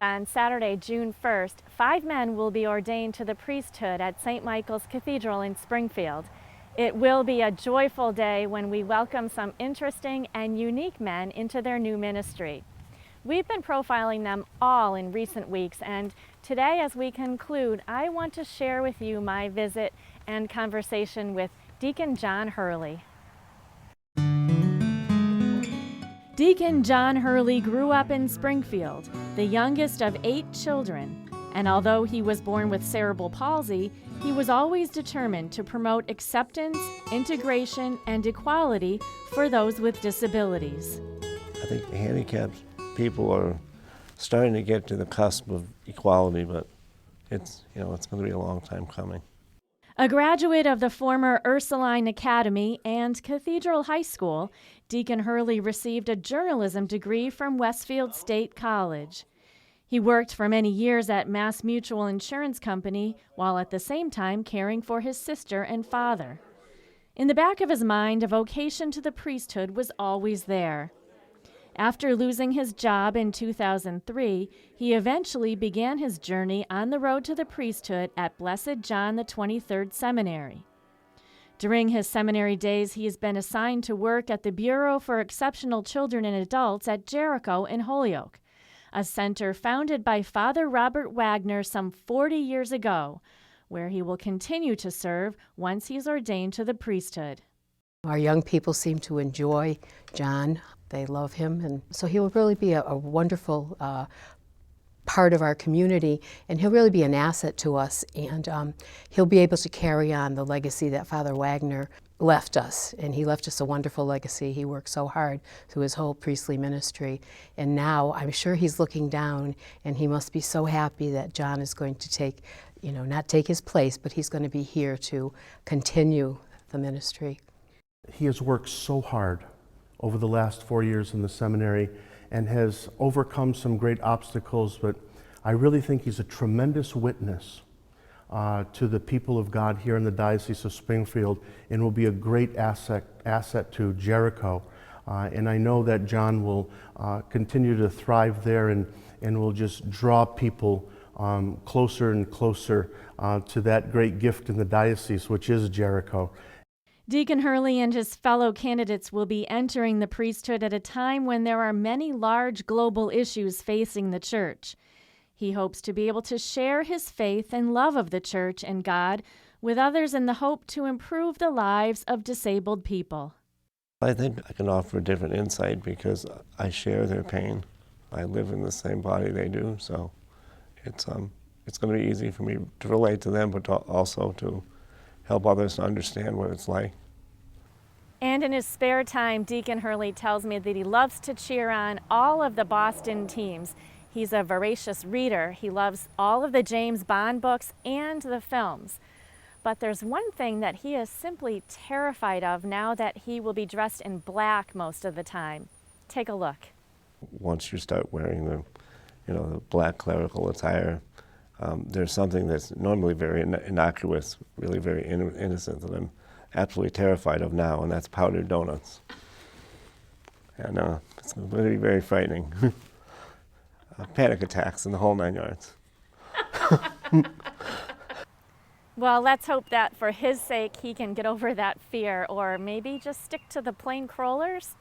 On Saturday, June 1st, 5 men will be ordained to the priesthood at St. Michael's Cathedral in Springfield. It will be a joyful day when we welcome some interesting and unique men into their new ministry. We've been profiling them all in recent weeks, and today, as we conclude, I want to share with you my visit and conversation with Deacon John Hurley. Deacon John Hurley grew up in Springfield, the youngest of 8 children, and although he was born with cerebral palsy, he was always determined to promote acceptance, integration, and equality for those with disabilities. I think the handicapped people are starting to get to the cusp of equality, but it's going to be a long time coming. A graduate of the former Ursuline Academy and Cathedral High School, Deacon Hurley received a journalism degree from Westfield State College. He worked for many years at Mass Mutual Insurance Company while at the same time caring for his sister and father. In the back of his mind, a vocation to the priesthood was always there. After losing his job in 2003, he eventually began his journey on the road to the priesthood at Blessed John the 23rd Seminary. During his seminary days, he has been assigned to work at the Bureau for Exceptional Children and Adults at Jericho in Holyoke, a center founded by Father Robert Wagner some 40 years ago, where he will continue to serve once he's ordained to the priesthood. Our young people seem to enjoy John. They love him, and so he will really be a wonderful part of our community, and he'll really be an asset to us, and he'll be able to carry on the legacy that Father Wagner left us, and he left us a wonderful legacy. He worked so hard through his whole priestly ministry, and now I'm sure he's looking down, and he must be so happy that John is going to take, not take his place, but he's going to be here to continue the ministry. He has worked so hard over the last 4 years in the seminary and has overcome some great obstacles, but I really think he's a tremendous witness to the people of God here in the Diocese of Springfield, and will be a great asset to Jericho. And I know that John will continue to thrive there and will just draw people closer and closer to that great gift in the diocese, which is Jericho. Deacon Hurley and his fellow candidates will be entering the priesthood at a time when there are many large global issues facing the church. He hopes to be able to share his faith and love of the church and God with others in the hope to improve the lives of disabled people. I think I can offer a different insight because I share their pain. I live in the same body they do, so it's going to be easy for me to relate to them, but also to help others to understand what it's like. And in his spare time, Deacon Hurley tells me that he loves to cheer on all of the Boston teams. He's a voracious reader. He loves all of the James Bond books and the films. But there's one thing that he is simply terrified of now that he will be dressed in black most of the time. Take a look. Once you start wearing the black clerical attire, there's something that's normally very innocuous, really very innocent, that I'm absolutely terrified of now, and that's powdered donuts. And it's going to be very frightening. Panic attacks and the whole 9 yards. Well, let's hope that for his sake he can get over that fear, or maybe just stick to the plain crawlers.